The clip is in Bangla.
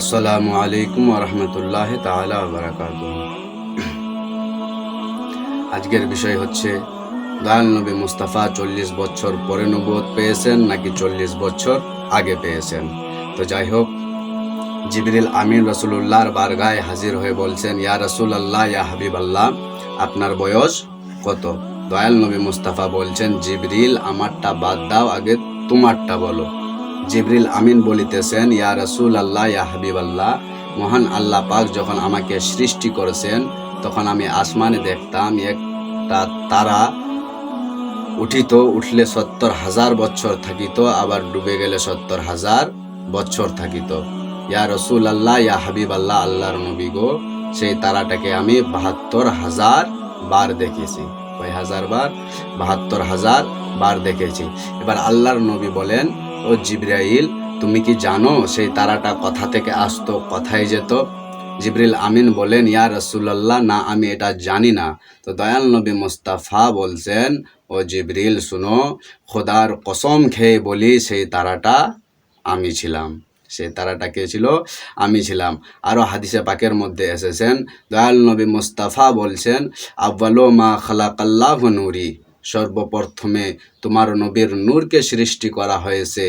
আসসালামু আলাইকুম ওরহমতুল্লাহ তাআলা ওয়া বারাকাতুহু। আজকের বিষয় হচ্ছে দয়াল নবী মুস্তাফা 40 বছর পরে নবুয়ত পেয়েছেন নাকি 40 বছর আগে পেয়েছেন। তো যাই হোক, জিবরিল আমিন রাসূলুল্লাহর বারগাহে হাজির হয়ে বলছেন, ইয়া রাসূলুল্লাহ, ইয়া হাবিবাল্লাহ, আপনার বয়স কত? দয়াল নবী মুস্তাফা বলছেন, জিবরিল, আমারটা বাদ দাও, আগে তোমারটা বলো। জিবরিল আমিন বলিতেছেন, ইয়া রাসূলুল্লাহ, ইয়া হাবিবাল্লাহ, মহান আল্লাহ পাক যখন আমাকে সৃষ্টি করেছেন তখন আমি আসমানে দেখতাম একটা তারা উঠলে 70,000 বছর থাকিত, আবার ডুবে গেলে 70,000 বছর থাকিত। ইয়া রাসূলুল্লাহ, ইয়া হাবিবাল্লাহ, আল্লাহর নবী গো, সেই তারাটাকে আমি 72,000 বার দেখেছি। কয় হাজার বার? 72,000 বার দেখেছি। এবার আল্লাহর নবী বলেন, ও জিবরাইল, তুমি কি জানো সেই তারাটা কোথা থেকে আসতো, কোথায় যেত? জিবরিল আমিন বলেন, ইয়া রাসূলুল্লাহ, না, আমি এটা জানি না। তো দয়াল নবী মুস্তাফা বলছেন, ও জিবরিল, শুনো, খোদার কসম খেয়ে বলি, সেই তারাটা আমি ছিলাম। সেই তারাটা কে ছিল? আমি ছিলাম। আরও হাদিসে পাকের মধ্যে এসেছেন, দয়াল নবী মুস্তাফা বলছেন, আউয়ালু মা খালাকাল্লাহু নূরি, সর্বপ্রথমে তোমার নবীর নূরকে সৃষ্টি করা হয়েছে।